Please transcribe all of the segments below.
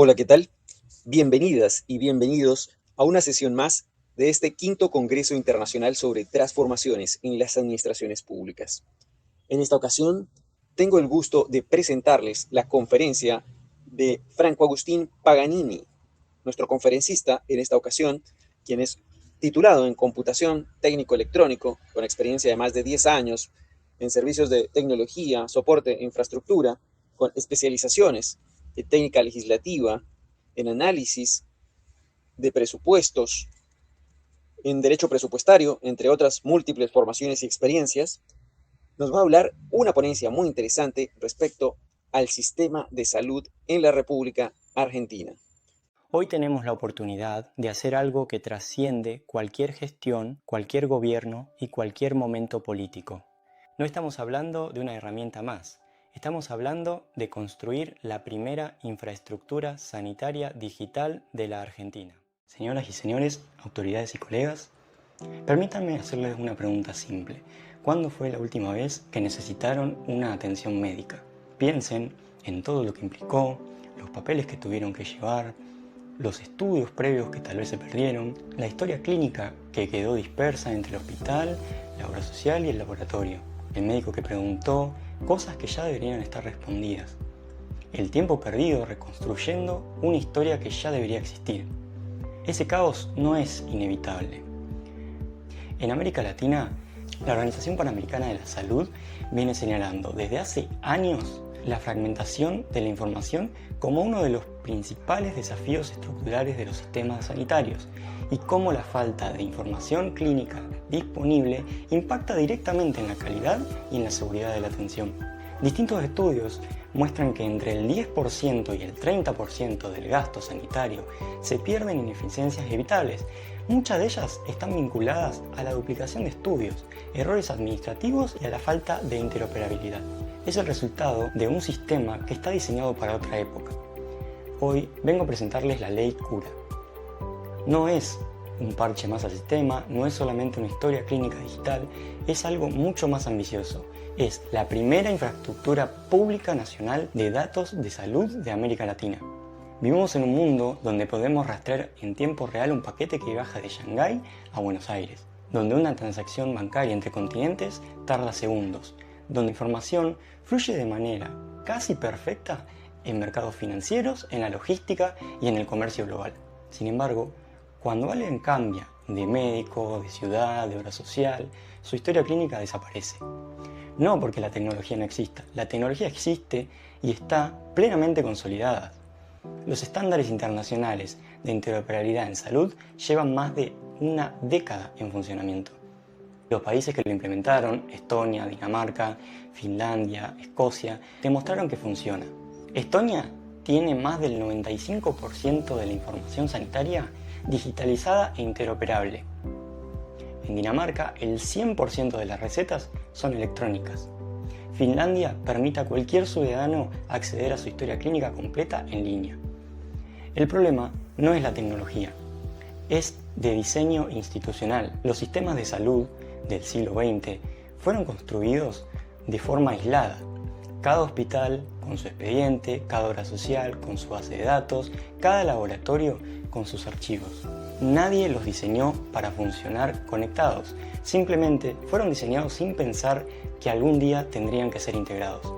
Hola, ¿qué tal? Bienvenidas y bienvenidos a una sesión más de este quinto Congreso Internacional sobre Transformaciones en las Administraciones Públicas. En esta ocasión, tengo el gusto de presentarles la conferencia de Franco Agustín Paganini, nuestro conferencista en esta ocasión, quien es titulado en Computación Técnico Electrónico, con experiencia de más de 10 años en servicios de tecnología, soporte e infraestructura, con especializaciones de técnica legislativa, en análisis de presupuestos, en derecho presupuestario, entre otras múltiples formaciones y experiencias. Nos va a hablar una ponencia muy interesante respecto al sistema de salud en la República Argentina. Hoy tenemos la oportunidad de hacer algo que trasciende cualquier gestión, cualquier gobierno y cualquier momento político. No estamos hablando de una herramienta más, estamos hablando de construir la primera infraestructura sanitaria digital de la Argentina. Señoras y señores, autoridades y colegas, permítanme hacerles una pregunta simple. ¿Cuándo fue la última vez que necesitaron una atención médica? Piensen en todo lo que implicó, los papeles que tuvieron que llevar, los estudios previos que tal vez se perdieron, la historia clínica que quedó dispersa entre el hospital, la obra social y el laboratorio, el médico que preguntó cosas que ya deberían estar respondidas, el tiempo perdido reconstruyendo una historia que ya debería existir. Ese caos no es inevitable. En América Latina, la Organización Panamericana de la Salud viene señalando desde hace años la fragmentación de la información como uno de los principales desafíos estructurales de los sistemas sanitarios y cómo la falta de información clínica disponible impacta directamente en la calidad y en la seguridad de la atención. Distintos estudios muestran que entre el 10% y el 30% del gasto sanitario se pierden en ineficiencias evitables. Muchas de ellas están vinculadas a la duplicación de estudios, errores administrativos y a la falta de interoperabilidad. Es el resultado de un sistema que está diseñado para otra época. Hoy vengo a presentarles la ley Cura. No es un parche más al sistema, no es solamente una historia clínica digital, es algo mucho más ambicioso. Es la primera infraestructura pública nacional de datos de salud de América Latina. Vivimos en un mundo donde podemos rastrear en tiempo real un paquete que viaja de Shanghái a Buenos Aires, donde una transacción bancaria entre continentes tarda segundos, donde información fluye de manera casi perfecta en mercados financieros, en la logística y en el comercio global. Sin embargo, cuando alguien cambia de médico, de ciudad, de obra social, su historia clínica desaparece. No porque la tecnología no exista, la tecnología existe y está plenamente consolidada. Los estándares internacionales de interoperabilidad en salud llevan más de una década en funcionamiento. Los países que lo implementaron, Estonia, Dinamarca, Finlandia, Escocia, demostraron que funciona. Estonia tiene más del 95% de la información sanitaria digitalizada e interoperable. En Dinamarca, el 100% de las recetas son electrónicas. Finlandia permite a cualquier ciudadano acceder a su historia clínica completa en línea. El problema no es la tecnología, es de diseño institucional. Los sistemas de salud del siglo XX fueron construidos de forma aislada. Cada hospital con su expediente, cada obra social con su base de datos, cada laboratorio con sus archivos. Nadie los diseñó para funcionar conectados, simplemente fueron diseñados sin pensar que algún día tendrían que ser integrados.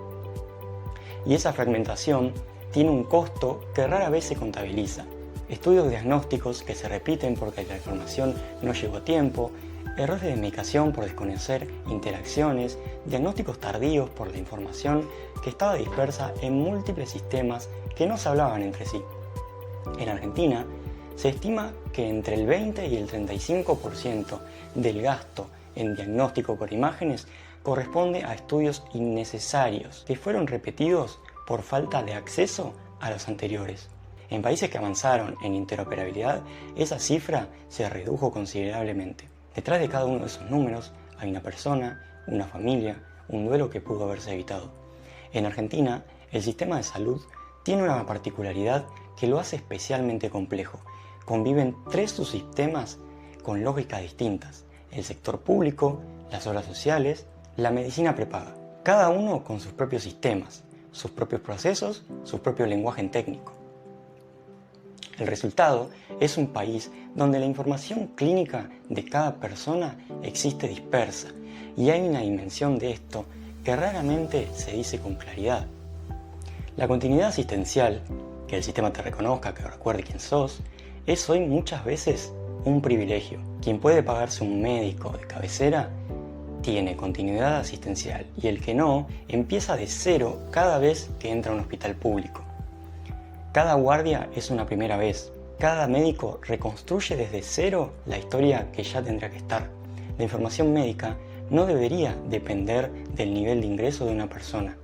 Y esa fragmentación tiene un costo que rara vez se contabiliza. Estudios diagnósticos que se repiten porque la información no llegó a tiempo, errores de medicación por desconocer interacciones, diagnósticos tardíos por la información que estaba dispersa en múltiples sistemas que no se hablaban entre sí. En Argentina, se estima que entre el 20 y el 35% del gasto en diagnóstico por imágenes corresponde a estudios innecesarios que fueron repetidos por falta de acceso a los anteriores. En países que avanzaron en interoperabilidad, esa cifra se redujo considerablemente. Detrás de cada uno de esos números hay una persona, una familia, un duelo que pudo haberse evitado. En Argentina, el sistema de salud tiene una particularidad que lo hace especialmente complejo. Conviven tres subsistemas con lógicas distintas: el sector público, las obras sociales, la medicina prepaga. Cada uno con sus propios sistemas, sus propios procesos, su propio lenguaje técnico. El resultado es un país donde la información clínica de cada persona existe dispersa y hay una dimensión de esto que raramente se dice con claridad. La continuidad asistencial, que el sistema te reconozca, que recuerde quién sos, es hoy muchas veces un privilegio. Quien puede pagarse un médico de cabecera tiene continuidad asistencial y el que no empieza de cero cada vez que entra a un hospital público. Cada guardia es una primera vez. Cada médico reconstruye desde cero la historia que ya tendría que estar. La información médica no debería depender del nivel de ingreso de una persona.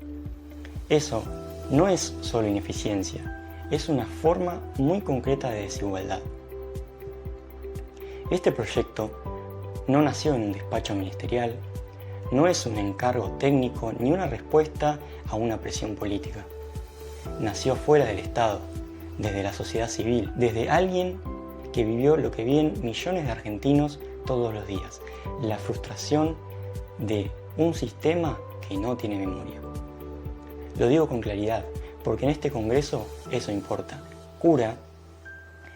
Eso no es solo ineficiencia, es una forma muy concreta de desigualdad. Este proyecto no nació en un despacho ministerial, no es un encargo técnico ni una respuesta a una presión política. Nació fuera del Estado, desde la sociedad civil, desde alguien que vivió lo que viven millones de argentinos todos los días, la frustración de un sistema que no tiene memoria. Lo digo con claridad, porque en este Congreso eso importa. Cura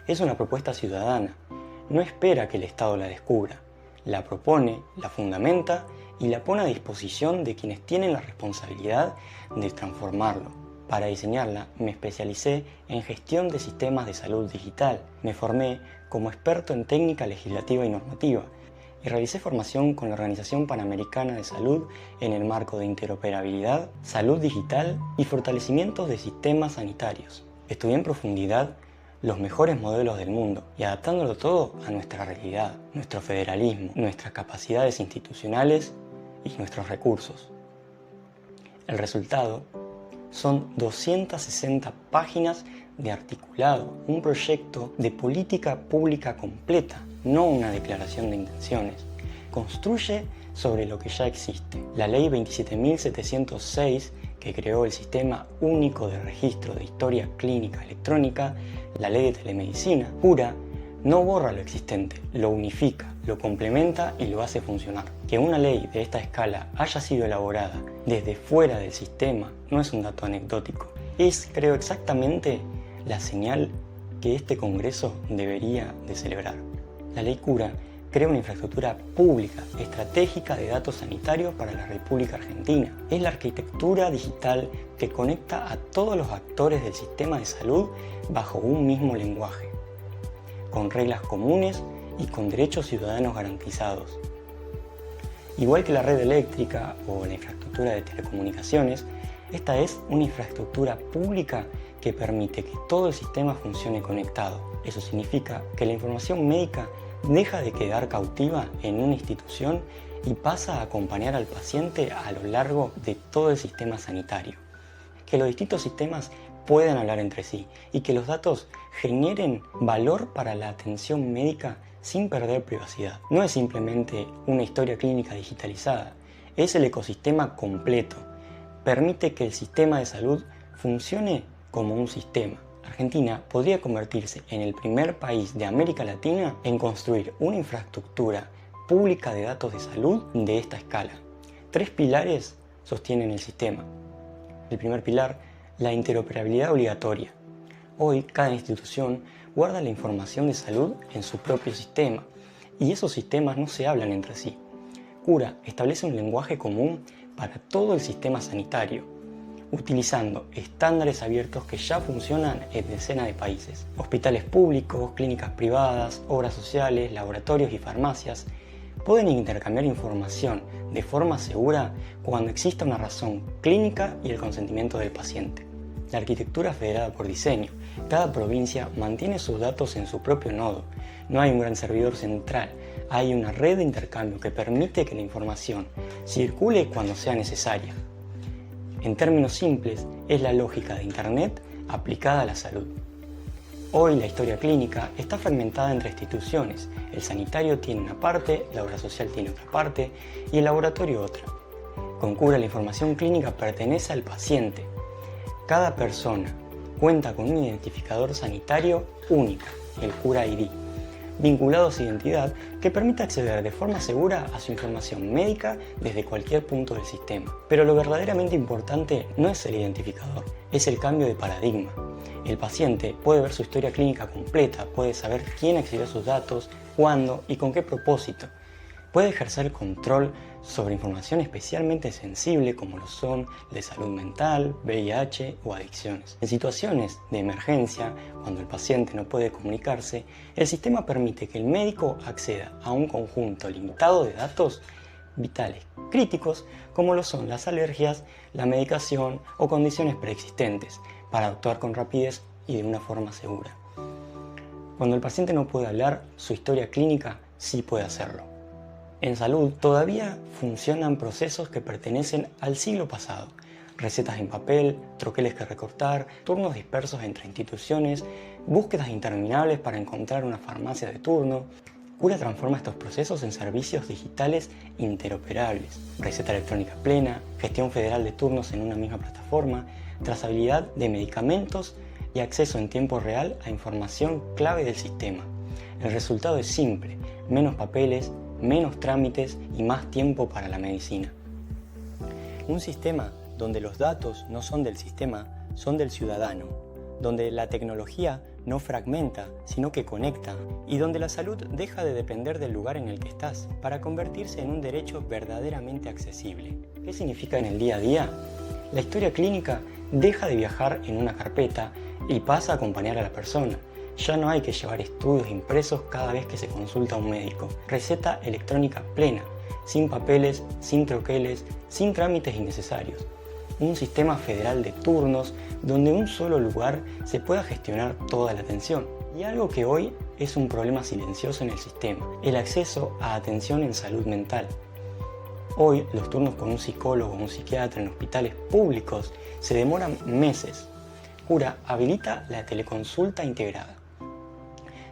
es una propuesta ciudadana, no espera que el Estado la descubra, la propone, la fundamenta y la pone a disposición de quienes tienen la responsabilidad de transformarlo. Para diseñarla me especialicé en gestión de sistemas de salud digital, me formé como experto en técnica legislativa y normativa y realicé formación con la Organización Panamericana de Salud en el marco de interoperabilidad, salud digital y fortalecimientos de sistemas sanitarios. Estudié en profundidad los mejores modelos del mundo y adaptándolo todo a nuestra realidad, nuestro federalismo, nuestras capacidades institucionales y nuestros recursos. El resultado son 260 páginas de articulado, un proyecto de política pública completa, no una declaración de intenciones. Construye sobre lo que ya existe. La Ley 27.706, que creó el Sistema Único de Registro de Historia Clínica Electrónica, la Ley de Telemedicina, Cura, no borra lo existente, lo unifica, lo complementa y lo hace funcionar. Que una ley de esta escala haya sido elaborada desde fuera del sistema no es un dato anecdótico. Es, creo, exactamente la señal que este Congreso debería de celebrar. La Ley Cura crea una infraestructura pública, estratégica de datos sanitarios para la República Argentina. Es la arquitectura digital que conecta a todos los actores del sistema de salud bajo un mismo lenguaje, con reglas comunes y con derechos ciudadanos garantizados. Igual que la red eléctrica o la infraestructura de telecomunicaciones, esta es una infraestructura pública que permite que todo el sistema funcione conectado. Eso significa que la información médica deja de quedar cautiva en una institución y pasa a acompañar al paciente a lo largo de todo el sistema sanitario. Que los distintos sistemas puedan hablar entre sí y que los datos generen valor para la atención médica sin perder privacidad. No es simplemente una historia clínica digitalizada, es el ecosistema completo. Permite que el sistema de salud funcione como un sistema. Argentina podría convertirse en el primer país de América Latina en construir una infraestructura pública de datos de salud de esta escala. 3 pilares sostienen el sistema. El primer pilar, la interoperabilidad obligatoria. Hoy cada institución guarda la información de salud en su propio sistema y esos sistemas no se hablan entre sí. Cura establece un lenguaje común para todo el sistema sanitario, utilizando estándares abiertos que ya funcionan en decenas de países. Hospitales públicos, clínicas privadas, obras sociales, laboratorios y farmacias pueden intercambiar información de forma segura cuando exista una razón clínica y el consentimiento del paciente. La arquitectura federada por diseño. Cada provincia mantiene sus datos en su propio nodo. No hay un gran servidor central, hay una red de intercambio que permite que la información circule cuando sea necesaria. En términos simples, es la lógica de Internet aplicada a la salud. Hoy la historia clínica está fragmentada entre instituciones. El sanitario tiene una parte, la obra social tiene otra parte y el laboratorio otra. Con Cura la información clínica pertenece al paciente. Cada persona cuenta con un identificador sanitario único, el Cura ID, vinculado a su identidad que permite acceder de forma segura a su información médica desde cualquier punto del sistema. Pero lo verdaderamente importante no es el identificador, es el cambio de paradigma. El paciente puede ver su historia clínica completa, puede saber quién accedió a sus datos, cuándo y con qué propósito. Puede ejercer control sobre información especialmente sensible como lo son de salud mental, VIH o adicciones. En situaciones de emergencia, cuando el paciente no puede comunicarse, el sistema permite que el médico acceda a un conjunto limitado de datos vitales críticos como lo son las alergias, la medicación o condiciones preexistentes para actuar con rapidez y de una forma segura. Cuando el paciente no puede hablar, su historia clínica sí puede hacerlo. En salud todavía funcionan procesos que pertenecen al siglo pasado. Recetas en papel, troqueles que recortar, turnos dispersos entre instituciones, búsquedas interminables para encontrar una farmacia de turno. Cura transforma estos procesos en servicios digitales interoperables. Receta electrónica plena, gestión federal de turnos en una misma plataforma, trazabilidad de medicamentos y acceso en tiempo real a información clave del sistema. El resultado es simple: menos papeles, menos trámites y más tiempo para la medicina. Un sistema donde los datos no son del sistema, son del ciudadano, donde la tecnología no fragmenta, sino que conecta, y donde la salud deja de depender del lugar en el que estás para convertirse en un derecho verdaderamente accesible. ¿Qué significa en el día a día? La historia clínica deja de viajar en una carpeta y pasa a acompañar a la persona. Ya no hay que llevar estudios impresos cada vez que se consulta a un médico. Receta electrónica plena, sin papeles, sin troqueles, sin trámites innecesarios. Un sistema federal de turnos donde en un solo lugar se pueda gestionar toda la atención. Y algo que hoy es un problema silencioso en el sistema: el acceso a atención en salud mental. Hoy los turnos con un psicólogo o un psiquiatra en hospitales públicos se demoran meses. Cura habilita la teleconsulta integrada.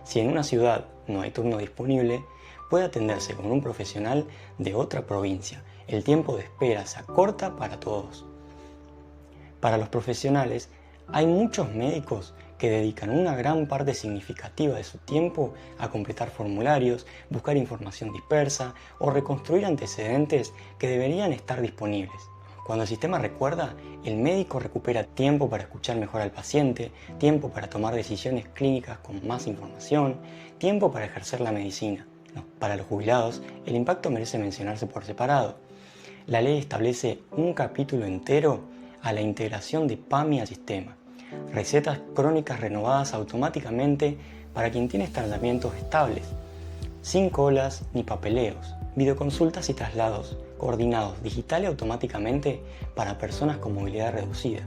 Si en una ciudad no hay turno disponible, puede atenderse con un profesional de otra provincia. El tiempo de espera se acorta para todos. Para los profesionales, hay muchos médicos que dedican una gran parte significativa de su tiempo a completar formularios, buscar información dispersa o reconstruir antecedentes que deberían estar disponibles. Cuando el sistema recuerda, el médico recupera tiempo para escuchar mejor al paciente, tiempo para tomar decisiones clínicas con más información, tiempo para ejercer la medicina. Para los jubilados, el impacto merece mencionarse por separado. La ley establece un capítulo entero a la integración de PAMI al sistema. Recetas crónicas renovadas automáticamente para quien tiene tratamientos estables, sin colas ni papeleos. Videoconsultas y traslados coordinados digital y automáticamente para personas con movilidad reducida.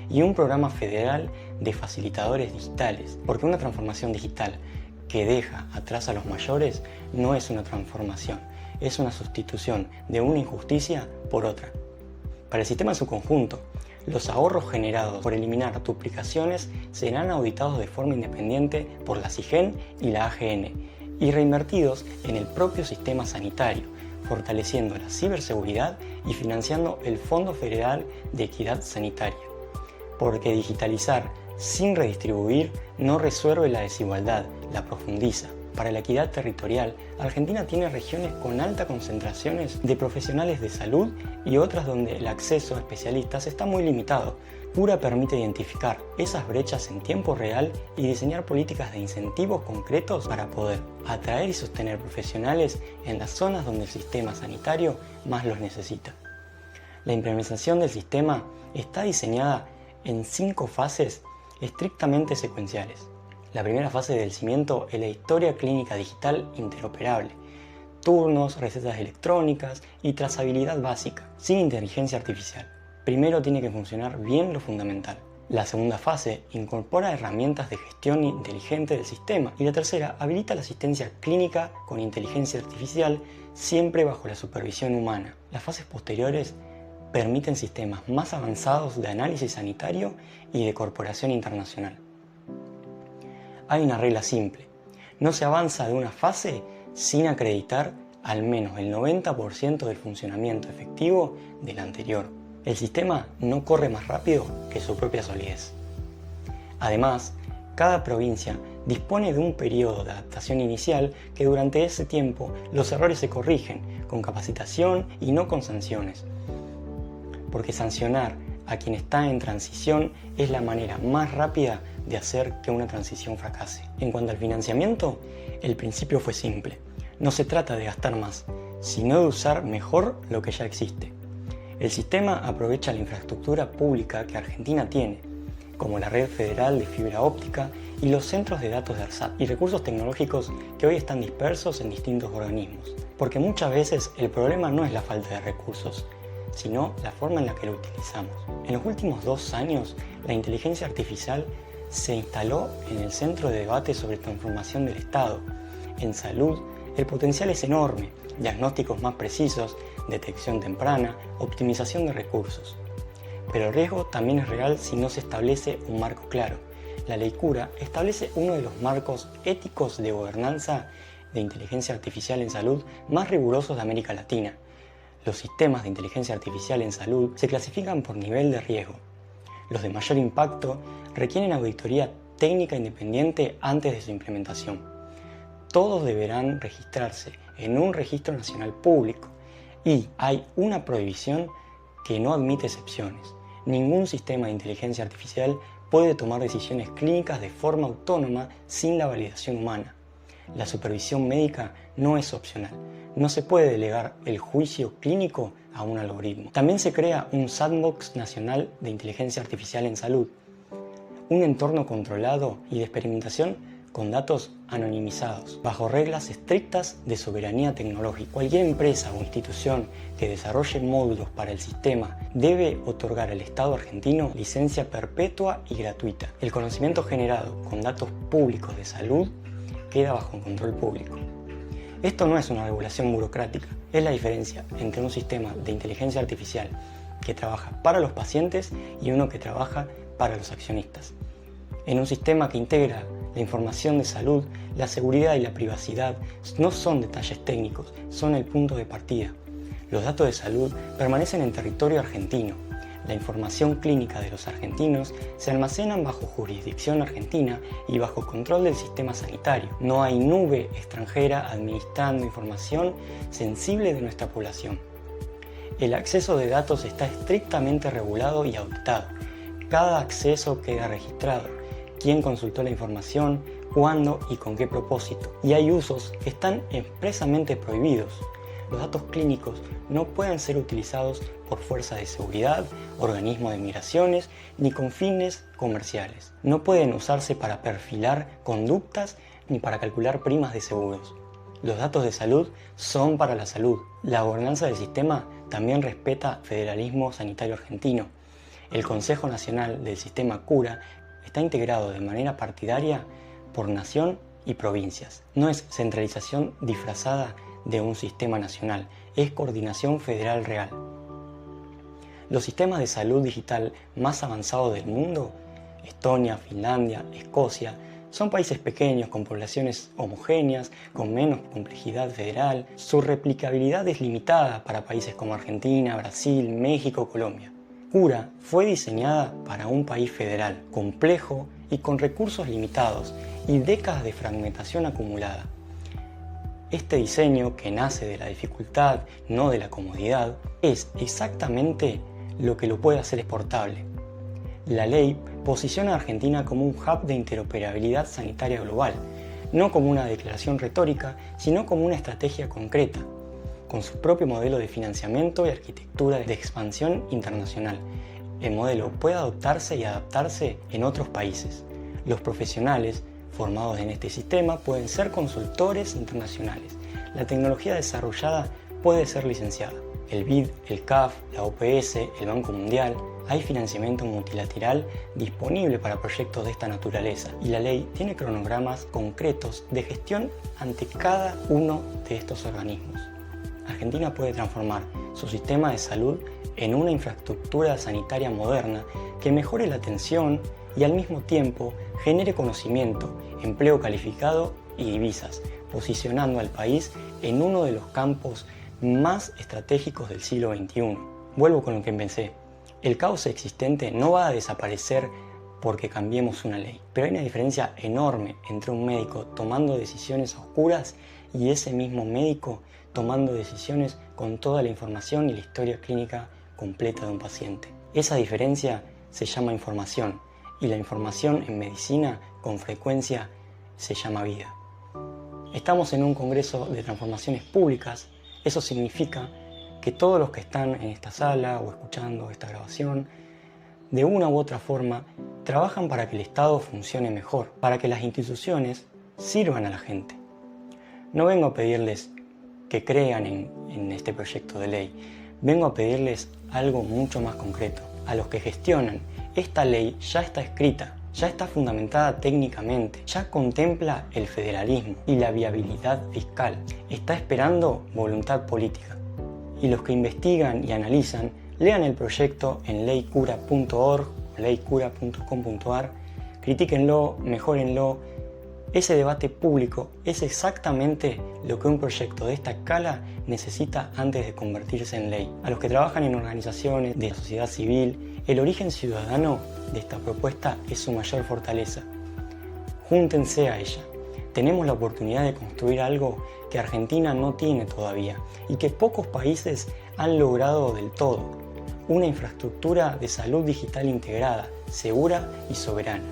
Y un programa federal de facilitadores digitales, porque una transformación digital que deja atrás a los mayores no es una transformación, es una sustitución de una injusticia por otra. Para el sistema en su conjunto, los ahorros generados por eliminar duplicaciones serán auditados de forma independiente por la SIGEN y la AGN y reinvertidos en el propio sistema sanitario, fortaleciendo la ciberseguridad y financiando el Fondo Federal de Equidad Sanitaria. Porque digitalizar sin redistribuir no resuelve la desigualdad, la profundiza. Para la equidad territorial, Argentina tiene regiones con altas concentraciones de profesionales de salud y otras donde el acceso a especialistas está muy limitado. Cura permite identificar esas brechas en tiempo real y diseñar políticas de incentivos concretos para poder atraer y sostener profesionales en las zonas donde el sistema sanitario más los necesita. La implementación del sistema está diseñada en 5 fases estrictamente secuenciales. La primera fase del cimiento es la historia clínica digital interoperable, turnos, recetas electrónicas y trazabilidad básica, sin inteligencia artificial. Primero tiene que funcionar bien lo fundamental. La segunda fase incorpora herramientas de gestión inteligente del sistema y la tercera habilita la asistencia clínica con inteligencia artificial siempre bajo la supervisión humana. Las fases posteriores permiten sistemas más avanzados de análisis sanitario y de corporación internacional. Hay una regla simple: no se avanza de una fase sin acreditar al menos el 90% del funcionamiento efectivo de la anterior. El sistema no corre más rápido que su propia solidez. Además, cada provincia dispone de un periodo de adaptación inicial que durante ese tiempo los errores se corrigen con capacitación y no con sanciones. Porque sancionar a quien está en transición es la manera más rápida de hacer que una transición fracase. En cuanto al financiamiento, el principio fue simple. No se trata de gastar más, sino de usar mejor lo que ya existe. El sistema aprovecha la infraestructura pública que Argentina tiene, como la red federal de fibra óptica y los centros de datos de ARSAT, y recursos tecnológicos que hoy están dispersos en distintos organismos. Porque muchas veces el problema no es la falta de recursos, sino la forma en la que lo utilizamos. En los últimos 2 años, la inteligencia artificial se instaló en el centro de debate sobre transformación del Estado. En salud, el potencial es enorme: diagnósticos más precisos, detección temprana, optimización de recursos. Pero el riesgo también es real si no se establece un marco claro. La Ley Cura establece uno de los marcos éticos de gobernanza de inteligencia artificial en salud más rigurosos de América Latina. Los sistemas de inteligencia artificial en salud se clasifican por nivel de riesgo. Los de mayor impacto requieren auditoría técnica independiente antes de su implementación. Todos deberán registrarse en un registro nacional público y hay una prohibición que no admite excepciones. Ningún sistema de inteligencia artificial puede tomar decisiones clínicas de forma autónoma sin la validación humana. La supervisión médica no es opcional. No se puede delegar el juicio clínico a un algoritmo. También se crea un sandbox nacional de inteligencia artificial en salud, un entorno controlado y de experimentación con datos anonimizados, bajo reglas estrictas de soberanía tecnológica. Cualquier empresa o institución que desarrolle módulos para el sistema debe otorgar al Estado argentino licencia perpetua y gratuita. El conocimiento generado con datos públicos de salud queda bajo control público. Esto no es una regulación burocrática, es la diferencia entre un sistema de inteligencia artificial que trabaja para los pacientes y uno que trabaja para los accionistas. En un sistema que integra la información de salud, la seguridad y la privacidad no son detalles técnicos, son el punto de partida. Los datos de salud permanecen en territorio argentino. La información clínica de los argentinos se almacenan bajo jurisdicción argentina y bajo control del sistema sanitario. No hay nube extranjera administrando información sensible de nuestra población. El acceso de datos está estrictamente regulado y auditado. Cada acceso queda registrado. Quién consultó la información, cuándo y con qué propósito. Y hay usos que están expresamente prohibidos. Los datos clínicos no pueden ser utilizados por fuerzas de seguridad, organismos de migraciones, ni con fines comerciales. No pueden usarse para perfilar conductas ni para calcular primas de seguros. Los datos de salud son para la salud. La gobernanza del sistema también respeta federalismo sanitario argentino. El Consejo Nacional del Sistema Cura está integrado de manera partidaria por nación y provincias. No es centralización disfrazada de un sistema nacional, es coordinación federal real. Los sistemas de salud digital más avanzados del mundo, Estonia, Finlandia, Escocia, son países pequeños con poblaciones homogéneas, con menos complejidad federal. Su replicabilidad es limitada para países como Argentina, Brasil, México, Colombia. Cura fue diseñada para un país federal, complejo y con recursos limitados y décadas de fragmentación acumulada. Este diseño, que nace de la dificultad, no de la comodidad, es exactamente lo que lo puede hacer exportable. La ley posiciona a Argentina como un hub de interoperabilidad sanitaria global, no como una declaración retórica, sino como una estrategia concreta, con su propio modelo de financiamiento y arquitectura de expansión internacional. El modelo puede adoptarse y adaptarse en otros países. Los profesionales formados en este sistema pueden ser consultores internacionales. La tecnología desarrollada puede ser licenciada. El BID, el CAF, la OPS, el Banco Mundial. Hay financiamiento multilateral disponible para proyectos de esta naturaleza y la ley tiene cronogramas concretos de gestión ante cada uno de estos organismos. Argentina puede transformar su sistema de salud en una infraestructura sanitaria moderna que mejore la atención y al mismo tiempo genere conocimiento, empleo calificado y divisas, posicionando al país en uno de los campos más estratégicos del siglo XXI. Vuelvo con lo que empecé. El caos existente no va a desaparecer porque cambiemos una ley, pero hay una diferencia enorme entre un médico tomando decisiones oscuras y ese mismo médico tomando decisiones con toda la información y la historia clínica completa de un paciente. Esa diferencia se llama información, y la información en medicina con frecuencia se llama vida. Estamos en un congreso de transformaciones públicas. Eso significa que todos los que están en esta sala o escuchando esta grabación, de una u otra forma, trabajan para que el Estado funcione mejor, para que las instituciones sirvan a la gente. No vengo a pedirles que crean en este proyecto de ley. Vengo a pedirles algo mucho más concreto. A los que gestionan, esta ley ya está escrita, ya está fundamentada técnicamente, ya contempla el federalismo y la viabilidad fiscal. Está esperando voluntad política. Y los que investigan y analizan, lean el proyecto en leycura.org o leycura.com.ar, critíquenlo, mejórenlo. Ese debate público es exactamente lo que un proyecto de esta escala necesita antes de convertirse en ley. A los que trabajan en organizaciones de la sociedad civil, el origen ciudadano de esta propuesta es su mayor fortaleza. Júntense a ella. Tenemos la oportunidad de construir algo que Argentina no tiene todavía y que pocos países han logrado del todo. Una infraestructura de salud digital integrada, segura y soberana.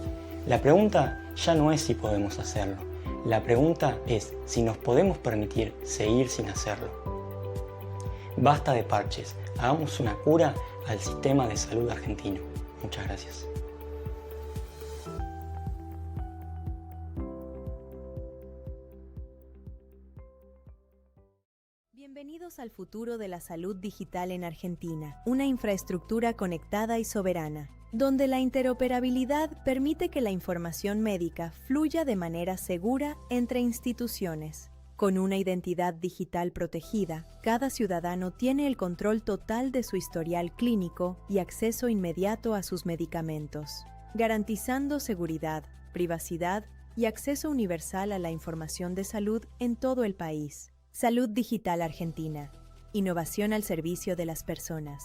La pregunta ya no es si podemos hacerlo. La pregunta es si nos podemos permitir seguir sin hacerlo. Basta de parches. Hagamos una cura al sistema de salud argentino. Muchas gracias. Bienvenidos al futuro de la salud digital en Argentina, una infraestructura conectada y soberana, donde la interoperabilidad permite que la información médica fluya de manera segura entre instituciones. Con una identidad digital protegida, cada ciudadano tiene el control total de su historial clínico y acceso inmediato a sus medicamentos, garantizando seguridad, privacidad y acceso universal a la información de salud en todo el país. Salud Digital Argentina. Innovación al servicio de las personas.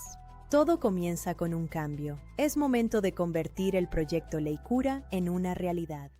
Todo comienza con un cambio. Es momento de convertir el proyecto Ley Cura en una realidad.